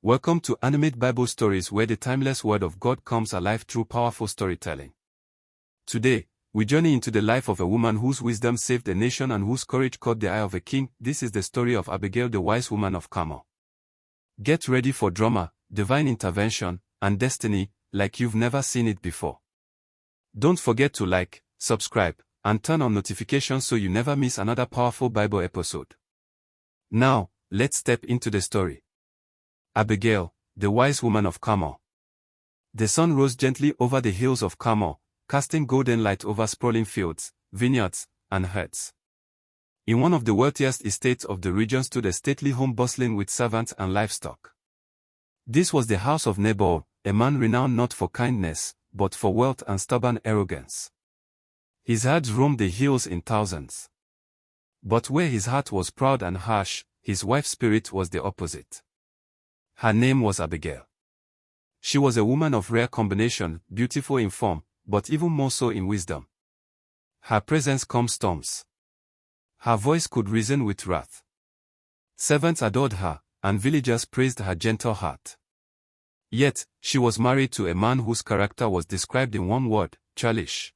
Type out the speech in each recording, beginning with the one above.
Welcome to Animate Bible Stories, where the timeless Word of God comes alive through powerful storytelling. Today, we journey into the life of a woman whose wisdom saved a nation and whose courage caught the eye of a king. This is the story of Abigail, the wise woman of Carmel. Get ready for drama, divine intervention, and destiny like you've never seen it before. Don't forget to like, subscribe, and turn on notifications so you never miss another powerful Bible episode. Now, let's step into the story. Abigail, the wise woman of Carmel. The sun rose gently over the hills of Carmel, casting golden light over sprawling fields, vineyards, and herds. In one of the wealthiest estates of the region stood a stately home bustling with servants and livestock. This was the house of Nabal, a man renowned not for kindness, but for wealth and stubborn arrogance. His herds roamed the hills in thousands. But where his heart was proud and harsh, his wife's spirit was the opposite. Her name was Abigail. She was a woman of rare combination, beautiful in form, but even more so in wisdom. Her presence calmed storms. Her voice could reason with wrath. Servants adored her, and villagers praised her gentle heart. Yet, she was married to a man whose character was described in one word: churlish.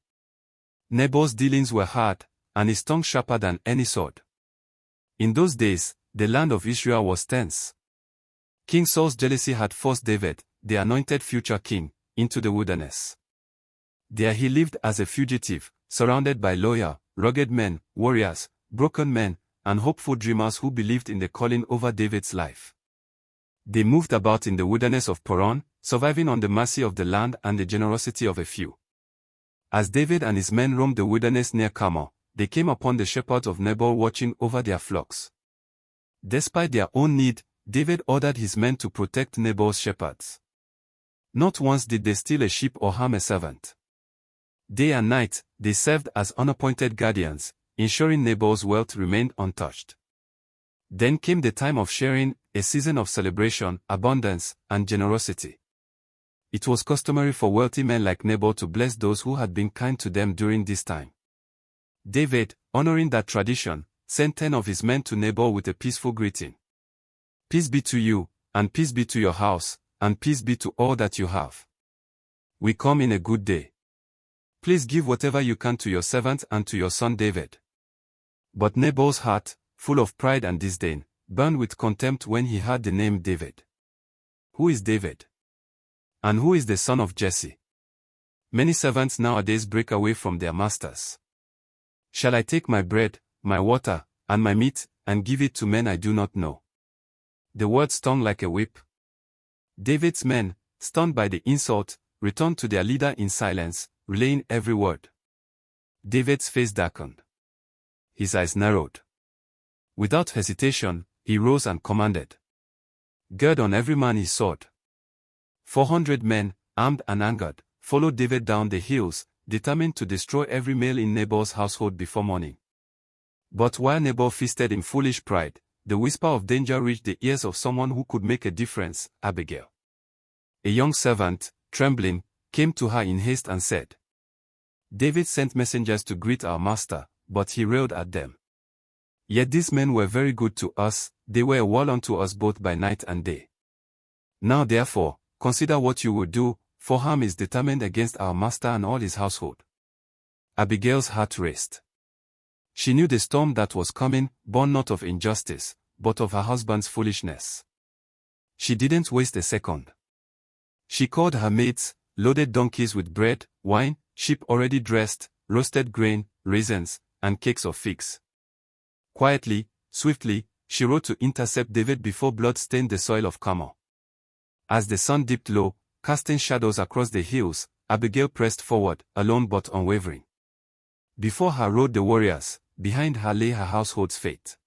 Nabal's dealings were hard, and his tongue sharper than any sword. In those days, the land of Israel was tense. King Saul's jealousy had forced David, the anointed future king, into the wilderness. There he lived as a fugitive, surrounded by loyal, rugged men, warriors, broken men, and hopeful dreamers who believed in the calling over David's life. They moved about in the wilderness of Paran, surviving on the mercy of the land and the generosity of a few. As David and his men roamed the wilderness near Carmel, they came upon the shepherds of Nabal watching over their flocks. Despite their own need, David ordered his men to protect Nabal's shepherds. Not once did they steal a sheep or harm a servant. Day and night, they served as unappointed guardians, ensuring Nabal's wealth remained untouched. Then came the time of sharing, a season of celebration, abundance, and generosity. It was customary for wealthy men like Nabal to bless those who had been kind to them during this time. David, honoring that tradition, sent 10 of his men to Nabal with a peaceful greeting. Peace be to you, and peace be to your house, and peace be to all that you have. We come in a good day. Please give whatever you can to your servant and to your son David. But Nabal's heart, full of pride and disdain, burned with contempt when he heard the name David. Who is David? And who is the son of Jesse? Many servants nowadays break away from their masters. Shall I take my bread, my water, and my meat, and give it to men I do not know? The word stung like a whip. David's men, stunned by the insult, returned to their leader in silence, relaying every word. David's face darkened. His eyes narrowed. Without hesitation, he rose and commanded, "Gird on every man his sword." 400 men, armed and angered, followed David down the hills, determined to destroy every male in Nabal's household before morning. But while Nabal feasted in foolish pride, the whisper of danger reached the ears of someone who could make a difference: Abigail. A young servant, trembling, came to her in haste and said, "David sent messengers to greet our master, but he railed at them. Yet these men were very good to us, they were a wall unto us both by night and day. Now therefore, consider what you will do, for harm is determined against our master and all his household." Abigail's heart raced. She knew the storm that was coming, born not of injustice, but of her husband's foolishness. She didn't waste a second. She called her maids, loaded donkeys with bread, wine, sheep already dressed, roasted grain, raisins, and cakes of figs. Quietly, swiftly, she rode to intercept David before blood stained the soil of Carmel. As the sun dipped low, casting shadows across the hills, Abigail pressed forward, alone but unwavering. Before her rode the warriors, behind her lay her household's fate.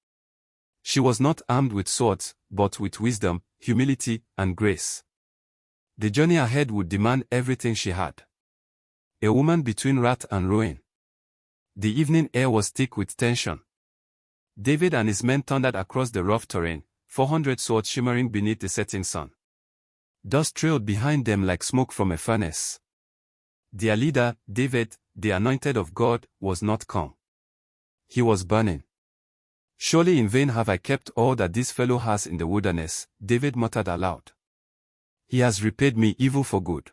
She was not armed with swords, but with wisdom, humility, and grace. The journey ahead would demand everything she had. A woman between wrath and ruin. The evening air was thick with tension. David and his men thundered across the rough terrain, 400 swords shimmering beneath the setting sun. Dust trailed behind them like smoke from a furnace. Their leader, David, the anointed of God, was not calm. He was burning. "Surely in vain have I kept all that this fellow has in the wilderness," David muttered aloud. He has repaid me evil for good.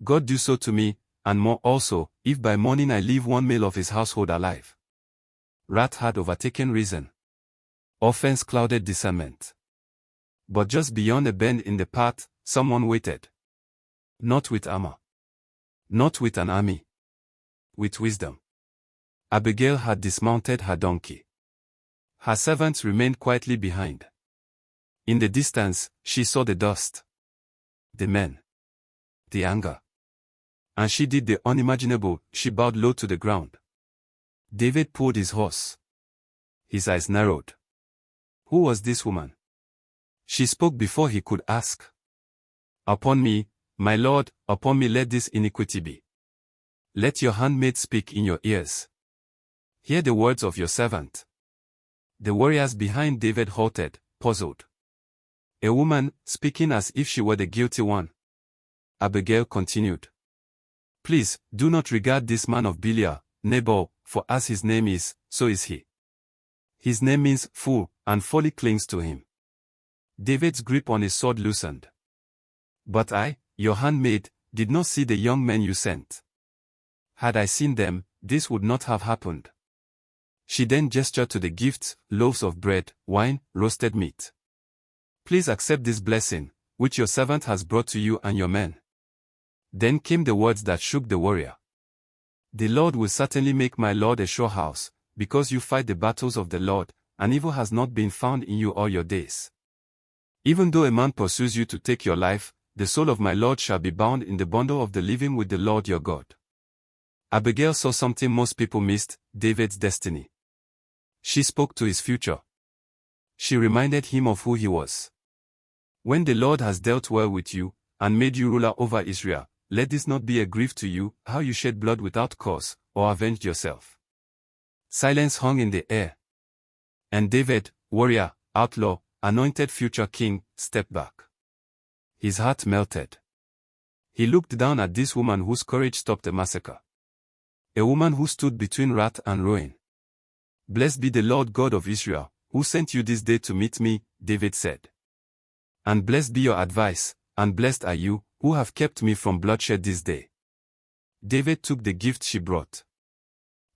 God do so to me, and more also, if by morning I leave one male of his household alive. Wrath had overtaken reason. Offense clouded discernment. But just beyond a bend in the path, someone waited. Not with armor. Not with an army. With wisdom. Abigail had dismounted her donkey. Her servants remained quietly behind. In the distance, she saw the dust. The men. The anger. And she did the unimaginable, she bowed low to the ground. David pulled his horse. His eyes narrowed. Who was this woman? She spoke before he could ask. Upon me, my lord, upon me let this iniquity be. Let your handmaid speak in your ears. Hear the words of your servant. The warriors behind David halted, puzzled. A woman, speaking as if she were the guilty one. Abigail continued. Please, do not regard this man of Belial, Nabal, for as his name is, so is he. His name means fool, and folly clings to him. David's grip on his sword loosened. But I, your handmaid, did not see the young men you sent. Had I seen them, this would not have happened. She then gestured to the gifts, loaves of bread, wine, roasted meat. Please accept this blessing, which your servant has brought to you and your men. Then came the words that shook the warrior. The Lord will certainly make my lord a sure house, because you fight the battles of the Lord, and evil has not been found in you all your days. Even though a man pursues you to take your life, the soul of my lord shall be bound in the bundle of the living with the Lord your God. Abigail saw something most people missed, David's destiny. She spoke to his future. She reminded him of who he was. When the Lord has dealt well with you, and made you ruler over Israel, let this not be a grief to you, how you shed blood without cause, or avenged yourself. Silence hung in the air. And David, warrior, outlaw, anointed future king, stepped back. His heart melted. He looked down at this woman whose courage stopped a massacre. A woman who stood between wrath and ruin. Blessed be the Lord God of Israel, who sent you this day to meet me, David said. And blessed be your advice, and blessed are you, who have kept me from bloodshed this day. David took the gift she brought.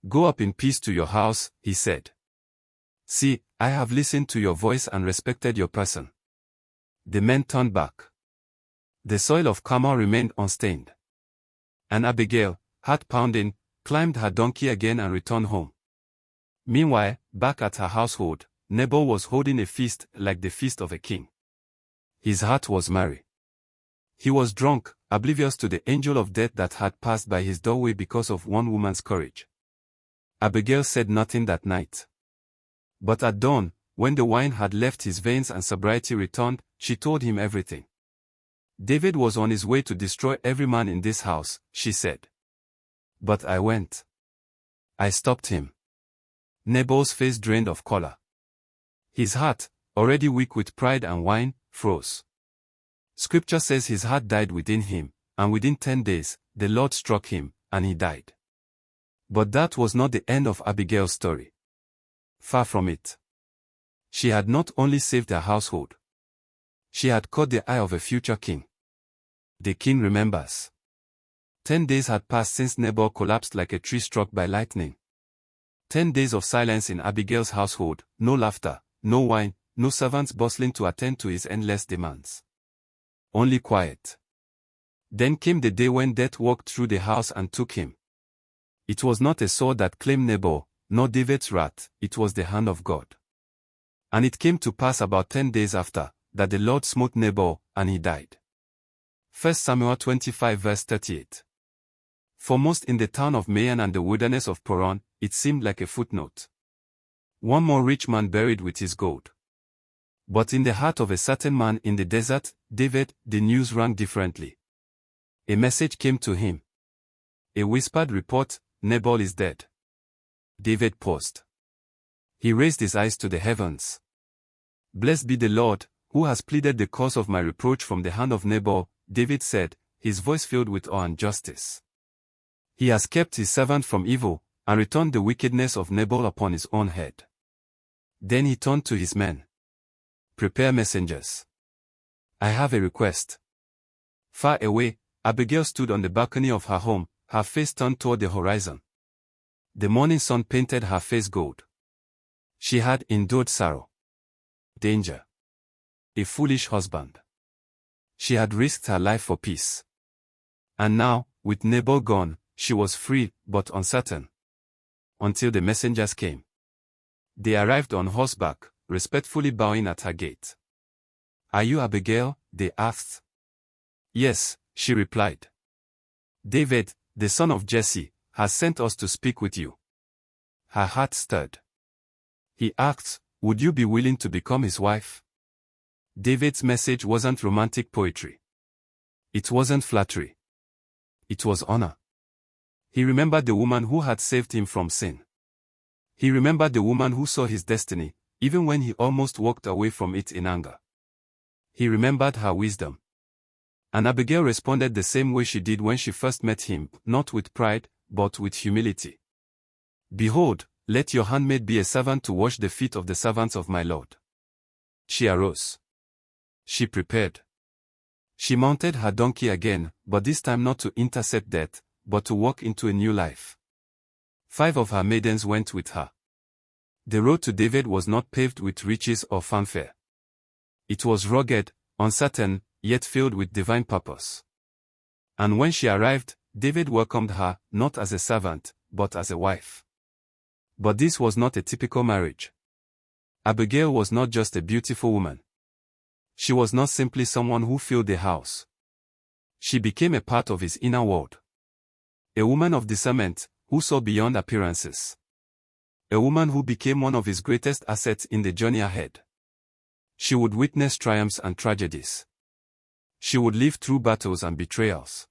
Go up in peace to your house, he said. See, I have listened to your voice and respected your person. The men turned back. The soil of Carmel remained unstained. And Abigail, heart pounding, climbed her donkey again and returned home. Meanwhile, back at her household, Nabal was holding a feast like the feast of a king. His heart was merry. He was drunk, oblivious to the angel of death that had passed by his doorway because of one woman's courage. Abigail said nothing that night. But at dawn, when the wine had left his veins and sobriety returned, she told him everything. David was on his way to destroy every man in this house, she said. But I went. I stopped him. Nabal's face drained of color. His heart, already weak with pride and wine, froze. Scripture says his heart died within him, and within 10 days, the Lord struck him, and he died. But that was not the end of Abigail's story. Far from it. She had not only saved her household. She had caught the eye of a future king. The king remembers. 10 days had passed since Nabal collapsed like a tree struck by lightning. 10 days of silence in Abigail's household, no laughter, no wine, no servants bustling to attend to his endless demands. Only quiet. Then came the day when death walked through the house and took him. It was not a sword that claimed Nabal, nor David's wrath, it was the hand of God. And it came to pass about 10 days after, that the Lord smote Nabal, and he died. 1 Samuel 25 verse 38. Foremost in the town of Maon and the wilderness of Paran, it seemed like a footnote. One more rich man buried with his gold. But in the heart of a certain man in the desert, David, the news rang differently. A message came to him. A whispered report, Nabal is dead. David paused. He raised his eyes to the heavens. Blessed be the Lord, who has pleaded the cause of my reproach from the hand of Nabal, David said, his voice filled with awe and justice. He has kept his servant from evil, and returned the wickedness of Nabal upon his own head. Then he turned to his men. Prepare messengers. I have a request. Far away, Abigail stood on the balcony of her home, her face turned toward the horizon. The morning sun painted her face gold. She had endured sorrow, danger, a foolish husband. She had risked her life for peace. And now, with Nabal gone, she was free, but uncertain. Until the messengers came. They arrived on horseback, respectfully bowing at her gate. "Are you Abigail?" they asked. "Yes," she replied. "David, the son of Jesse, has sent us to speak with you." Her heart stirred. He asked, "Would you be willing to become his wife?" David's message wasn't romantic poetry. It wasn't flattery. It was honor. He remembered the woman who had saved him from sin. He remembered the woman who saw his destiny, even when he almost walked away from it in anger. He remembered her wisdom. And Abigail responded the same way she did when she first met him, not with pride, but with humility. "Behold, let your handmaid be a servant to wash the feet of the servants of my Lord." She arose. She prepared. She mounted her donkey again, but this time not to intercept death, but to walk into a new life. 5 of her maidens went with her. The road to David was not paved with riches or fanfare. It was rugged, uncertain, yet filled with divine purpose. And when she arrived, David welcomed her, not as a servant, but as a wife. But this was not a typical marriage. Abigail was not just a beautiful woman. She was not simply someone who filled the house. She became a part of his inner world. A woman of discernment, who saw beyond appearances. A woman who became one of his greatest assets in the journey ahead. She would witness triumphs and tragedies. She would live through battles and betrayals.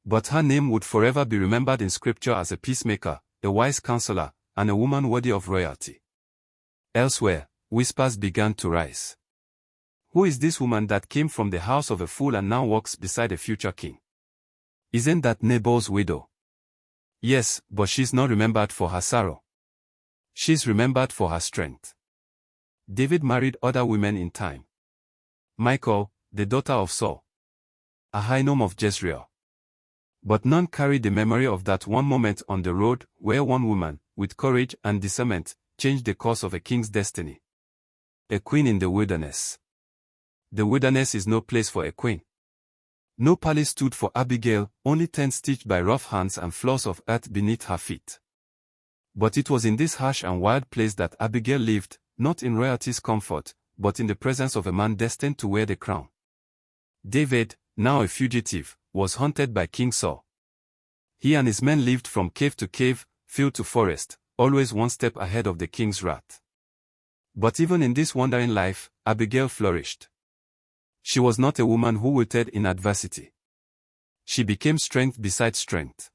But her name would forever be remembered in Scripture as a peacemaker, a wise counselor, and a woman worthy of royalty. Elsewhere, whispers began to rise. Who is this woman that came from the house of a fool and now walks beside a future king? Isn't that Nabal's widow? Yes, but she's not remembered for her sorrow. She's remembered for her strength. David married other women in time. Michal, the daughter of Saul. Ahinoam of Jezreel. But none carried the memory of that one moment on the road where one woman, with courage and discernment, changed the course of a king's destiny. A queen in the wilderness. The wilderness is no place for a queen. No palace stood for Abigail, only tents stitched by rough hands and floors of earth beneath her feet. But it was in this harsh and wild place that Abigail lived, not in royalty's comfort, but in the presence of a man destined to wear the crown. David, now a fugitive, was hunted by King Saul. He and his men lived from cave to cave, field to forest, always one step ahead of the king's wrath. But even in this wandering life, Abigail flourished. She was not a woman who wilted in adversity. She became strength beside strength.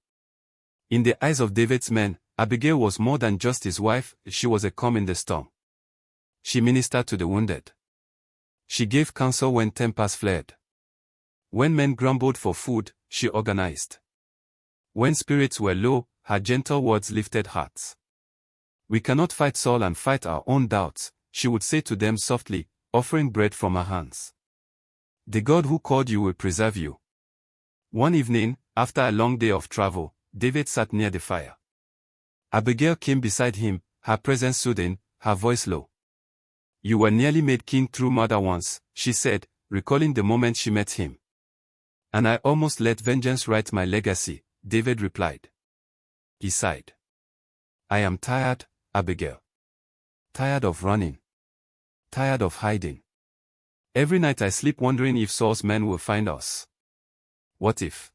In the eyes of David's men, Abigail was more than just his wife, she was a calm in the storm. She ministered to the wounded. She gave counsel when tempers flared. When men grumbled for food, she organized. When spirits were low, her gentle words lifted hearts. "We cannot fight Saul and fight our own doubts," she would say to them softly, offering bread from her hands. "The God who called you will preserve you." One evening, after a long day of travel, David sat near the fire. Abigail came beside him, her presence soothing, her voice low. "You were nearly made king through murder once," she said, recalling the moment she met him. "And I almost let vengeance write my legacy," David replied. He sighed. "I am tired, Abigail. Tired of running. Tired of hiding. Every night I sleep wondering if Saul's men will find us. What if?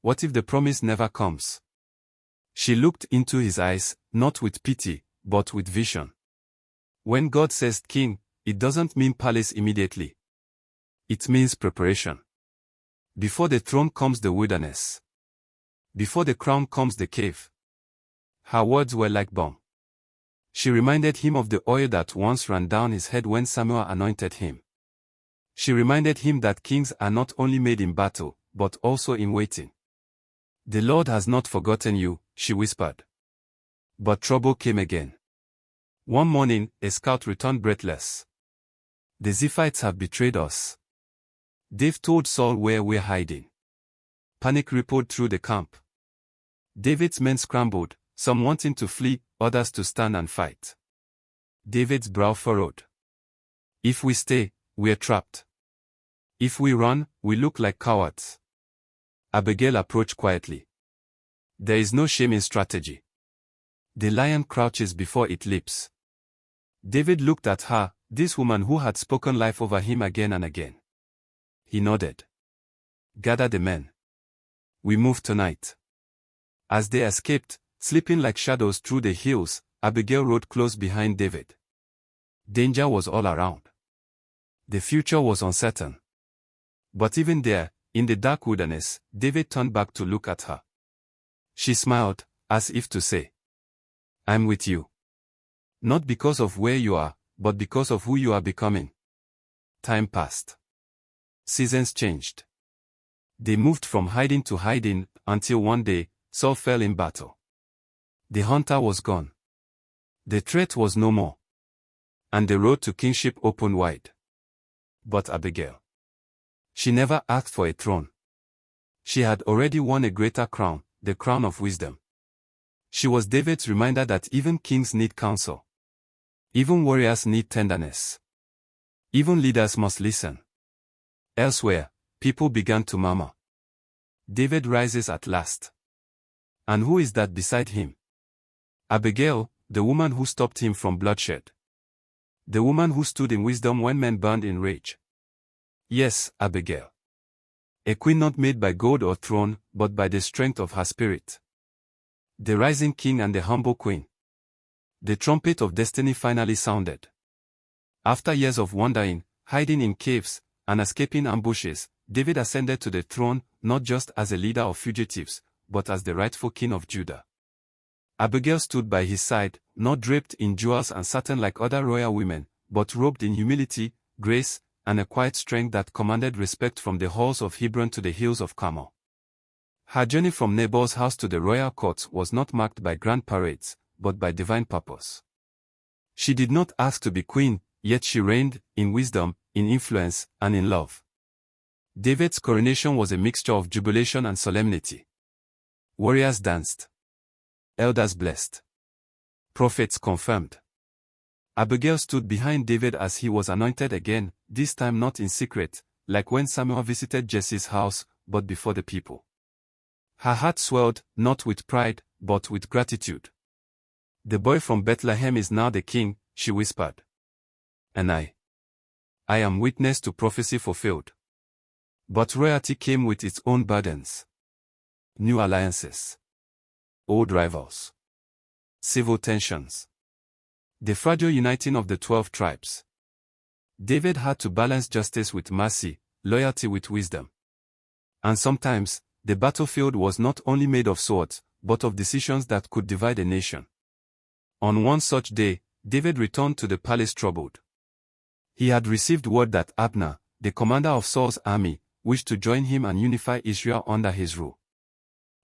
What if the promise never comes?" She looked into his eyes, not with pity, but with vision. When God says king, it doesn't mean palace immediately. It means preparation. Before the throne comes the wilderness. Before the crown comes the cave. Her words were like balm. She reminded him of the oil that once ran down his head when Samuel anointed him. She reminded him that kings are not only made in battle, but also in waiting. "The Lord has not forgotten you," she whispered. But trouble came again. One morning, a scout returned breathless. "The Ziphites have betrayed us. "They've told Saul where we're hiding." Panic rippled through the camp. David's men scrambled, some wanting to flee, others to stand and fight. David's brow furrowed. "If we stay, we're trapped. If we run, we look like cowards." Abigail approached quietly. There is no shame in strategy. The lion crouches before it leaps. David looked at her, this woman who had spoken life over him again and again. He nodded. "Gather the men. We move tonight." As they escaped, slipping like shadows through the hills, Abigail rode close behind David. Danger was all around. The future was uncertain. But even there, in the dark wilderness, David turned back to look at her. She smiled, as if to say, "I'm with you. Not because of where you are, but because of who you are becoming." Time passed. Seasons changed. They moved from hiding to hiding, until one day, Saul fell in battle. The hunter was gone. The threat was no more. And the road to kingship opened wide. But Abigail. She never asked for a throne. She had already won a greater crown, the crown of wisdom. She was David's reminder that even kings need counsel. Even warriors need tenderness. Even leaders must listen. Elsewhere, people began to murmur. David rises at last. And who is that beside him? Abigail, the woman who stopped him from bloodshed. The woman who stood in wisdom when men burned in rage. Yes, Abigail. A queen not made by gold or throne, but by the strength of her spirit. The rising king and the humble queen. The trumpet of destiny finally sounded. After years of wandering, hiding in caves, and escaping ambushes, David ascended to the throne, not just as a leader of fugitives, but as the rightful king of Judah. Abigail stood by his side, not draped in jewels and satin like other royal women, but robed in humility, grace, and a quiet strength that commanded respect from the halls of Hebron to the hills of Carmel. Her journey from Nabal's house to the royal courts was not marked by grand parades, but by divine purpose. She did not ask to be queen, yet she reigned, in wisdom, in influence, and in love. David's coronation was a mixture of jubilation and solemnity. Warriors danced. Elders blessed. Prophets confirmed. Abigail stood behind David as he was anointed again, this time not in secret, like when Samuel visited Jesse's house, but before the people. Her heart swelled, not with pride, but with gratitude. "The boy from Bethlehem is now the king," she whispered. "And I am witness to prophecy fulfilled." But royalty came with its own burdens. New alliances. Old rivals. Civil tensions. The fragile uniting of the 12 tribes. David had to balance justice with mercy, loyalty with wisdom. And sometimes, the battlefield was not only made of swords, but of decisions that could divide a nation. On one such day, David returned to the palace troubled. He had received word that Abner, the commander of Saul's army, wished to join him and unify Israel under his rule.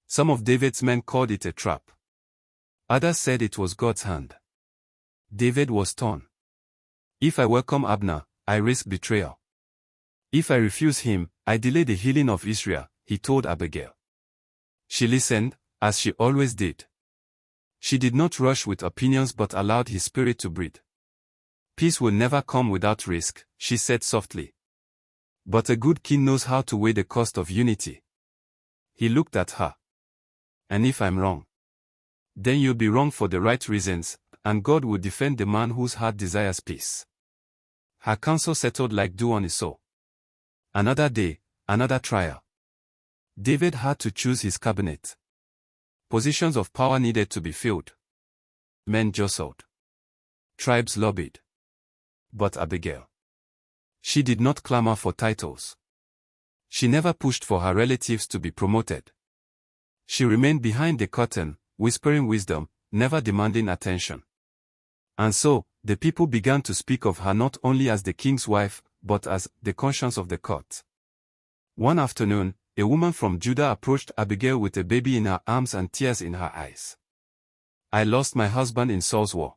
Some of David's men called it a trap. Others said it was God's hand. David was torn. "If I welcome Abner, I risk betrayal. If I refuse him, I delay the healing of Israel," he told Abigail. She listened, as she always did. She did not rush with opinions but allowed his spirit to breathe. "Peace will never come without risk," she said softly. "But a good king knows how to weigh the cost of unity." He looked at her. "And if I'm wrong? Then you'll be wrong for the right reasons, and God will defend the man whose heart desires peace." Her counsel settled like dew on his soul. Another day, another trial. David had to choose his cabinet. Positions of power needed to be filled. Men jostled. Tribes lobbied. But Abigail. She did not clamor for titles. She never pushed for her relatives to be promoted. She remained behind the curtain, whispering wisdom, never demanding attention. And so, the people began to speak of her not only as the king's wife, but as the conscience of the court. One afternoon, a woman from Judah approached Abigail with a baby in her arms and tears in her eyes. "I lost my husband in Saul's war.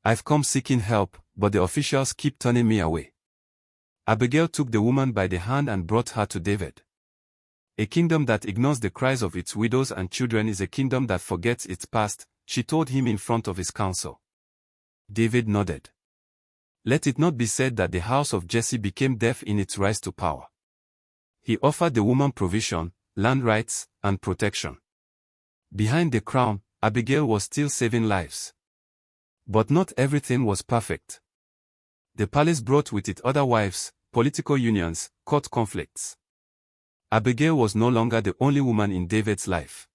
I've come seeking help, but the officials keep turning me away." Abigail took the woman by the hand and brought her to David. A kingdom that ignores the cries of its widows and children is a kingdom that forgets its past, she told him in front of his council. David nodded. Let it not be said that the house of Jesse became deaf in its rise to power. He offered the woman provision, land rights, and protection. Behind the crown, Abigail was still saving lives. But not everything was perfect. The palace brought with it other wives, political unions, court conflicts. Abigail was no longer the only woman in David's life.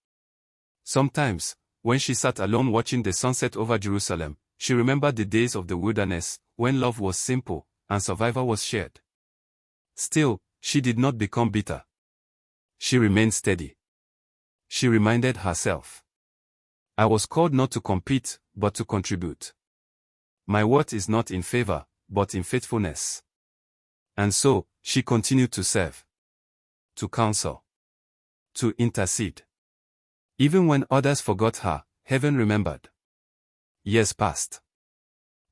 Sometimes, when she sat alone watching the sunset over Jerusalem, she remembered the days of the wilderness, when love was simple, and survival was shared. Still, she did not become bitter. She remained steady. She reminded herself, I was called not to compete, but to contribute. My worth is not in favor, but in faithfulness. And so, she continued to serve, to counsel, to intercede. Even when others forgot her, heaven remembered. Years passed.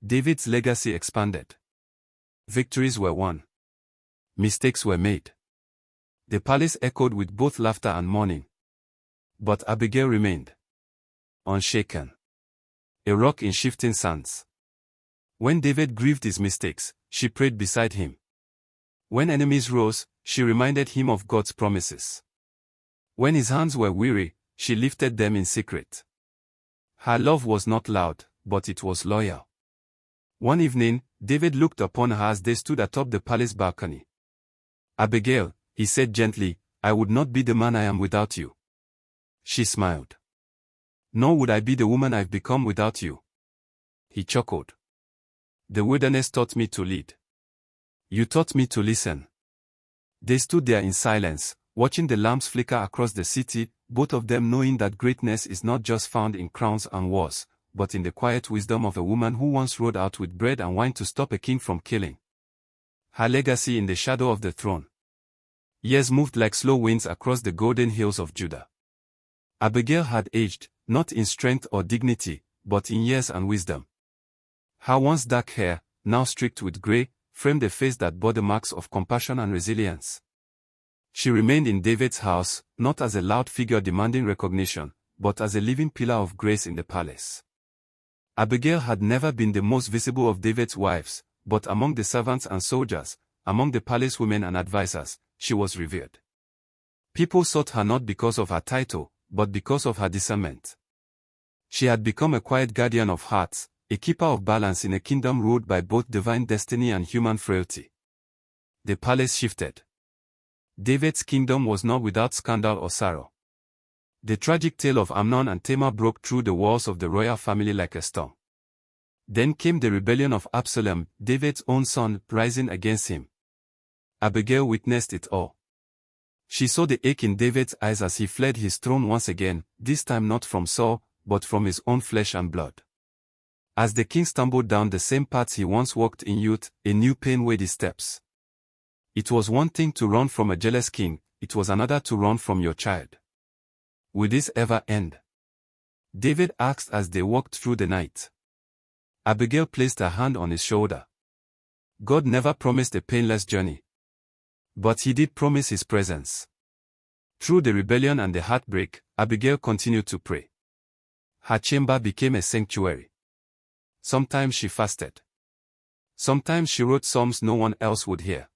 David's legacy expanded. Victories were won. Mistakes were made. The palace echoed with both laughter and mourning. But Abigail remained unshaken. A rock in shifting sands. When David grieved his mistakes, she prayed beside him. When enemies rose, she reminded him of God's promises. When his hands were weary, she lifted them in secret. Her love was not loud, but it was loyal. One evening, David looked upon her as they stood atop the palace balcony. Abigail, he said gently, I would not be the man I am without you. She smiled. Nor would I be the woman I've become without you. He chuckled. The wilderness taught me to lead. You taught me to listen. They stood there in silence, watching the lamps flicker across the city, both of them knowing that greatness is not just found in crowns and wars, but in the quiet wisdom of a woman who once rode out with bread and wine to stop a king from killing. Her legacy in the shadow of the throne. Years moved like slow winds across the golden hills of Judah. Abigail had aged, not in strength or dignity, but in years and wisdom. Her once dark hair, now streaked with gray, framed a face that bore the marks of compassion and resilience. She remained in David's house, not as a loud figure demanding recognition, but as a living pillar of grace in the palace. Abigail had never been the most visible of David's wives, but among the servants and soldiers, among the palace women and advisers, she was revered. People sought her not because of her title, but because of her discernment. She had become a quiet guardian of hearts, a keeper of balance in a kingdom ruled by both divine destiny and human frailty. The palace shifted. David's kingdom was not without scandal or sorrow. The tragic tale of Amnon and Tamar broke through the walls of the royal family like a storm. Then came the rebellion of Absalom, David's own son, rising against him. Abigail witnessed it all. She saw the ache in David's eyes as he fled his throne once again, this time not from Saul, but from his own flesh and blood. As the king stumbled down the same paths he once walked in youth, a new pain weighed his steps. It was one thing to run from a jealous king, it was another to run from your child. Will this ever end? David asked as they walked through the night. Abigail placed her hand on his shoulder. God never promised a painless journey. But he did promise his presence. Through the rebellion and the heartbreak, Abigail continued to pray. Her chamber became a sanctuary. Sometimes she fasted. Sometimes she wrote psalms no one else would hear.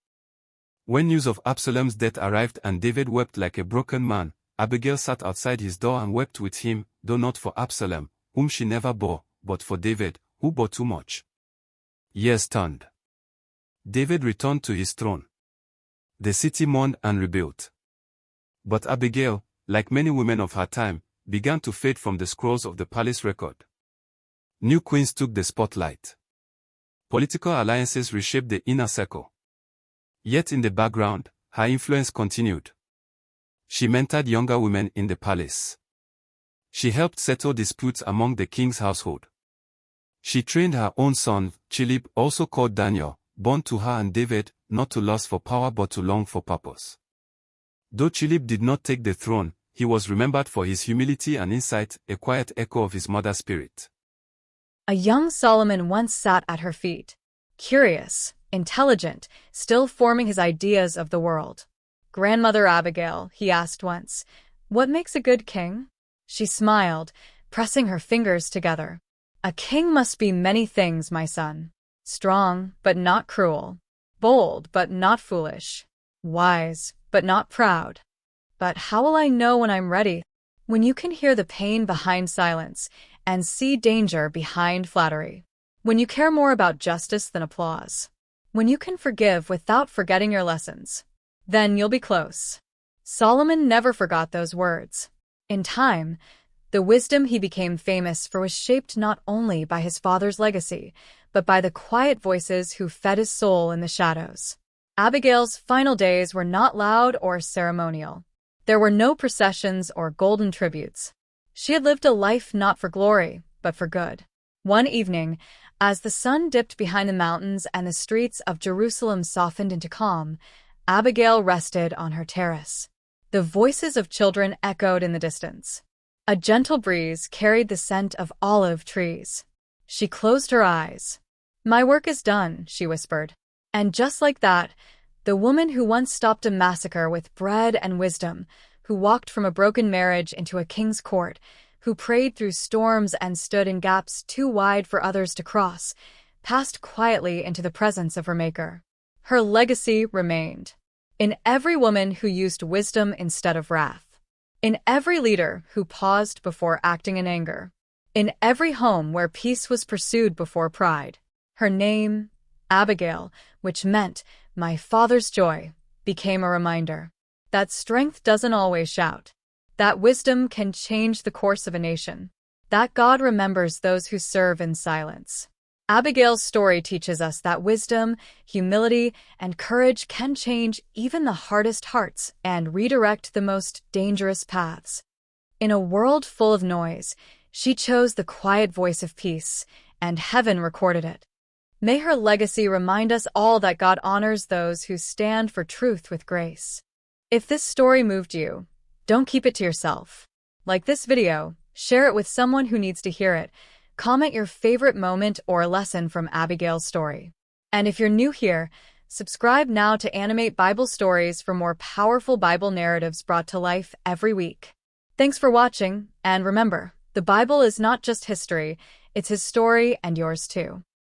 When news of Absalom's death arrived and David wept like a broken man, Abigail sat outside his door and wept with him, though not for Absalom, whom she never bore, but for David, who bore too much. Years turned. David returned to his throne. The city mourned and rebuilt. But Abigail, like many women of her time, began to fade from the scrolls of the palace record. New queens took the spotlight. Political alliances reshaped the inner circle. Yet in the background, her influence continued. She mentored younger women in the palace. She helped settle disputes among the king's household. She trained her own son, Chilib, also called Daniel, born to her and David, not to lust for power but to long for purpose. Though Chilib did not take the throne, he was remembered for his humility and insight, a quiet echo of his mother's spirit. A young Solomon once sat at her feet, curious, intelligent, still forming his ideas of the world. "Grandmother Abigail," he asked once, "what makes a good king?" She smiled, pressing her fingers together. "A king must be many things, my son. Strong, but not cruel. Bold, but not foolish. Wise, but not proud. But how will I know when I'm ready? When you can hear the pain behind silence and see danger behind flattery. When you care more about justice than applause. When you can forgive without forgetting your lessons. Then you'll be close." Solomon never forgot those words. In time, the wisdom he became famous for was shaped not only by his father's legacy, but by the quiet voices who fed his soul in the shadows. Abigail's final days were not loud or ceremonial. There were no processions or golden tributes. She had lived a life not for glory, but for good. One evening, as the sun dipped behind the mountains and the streets of Jerusalem softened into calm, Abigail rested on her terrace. The voices of children echoed in the distance. A gentle breeze carried the scent of olive trees. She closed her eyes. "My work is done," she whispered. And just like that, the woman who once stopped a massacre with bread and wisdom, who walked from a broken marriage into a king's court, who prayed through storms and stood in gaps too wide for others to cross, passed quietly into the presence of her Maker. Her legacy remained. In every woman who used wisdom instead of wrath. In every leader who paused before acting in anger. In every home where peace was pursued before pride. Her name, Abigail, which meant "my father's joy," became a reminder that strength doesn't always shout, that wisdom can change the course of a nation, that God remembers those who serve in silence. Abigail's story teaches us that wisdom, humility, and courage can change even the hardest hearts and redirect the most dangerous paths. In a world full of noise, she chose the quiet voice of peace, and heaven recorded it. May her legacy remind us all that God honors those who stand for truth with grace. If this story moved you, don't keep it to yourself. Like this video, share it with someone who needs to hear it. Comment your favorite moment or lesson from Abigail's story. And if you're new here, subscribe now to Animate Bible Stories for more powerful Bible narratives brought to life every week. Thanks for watching, and remember, the Bible is not just history, it's His story and yours too.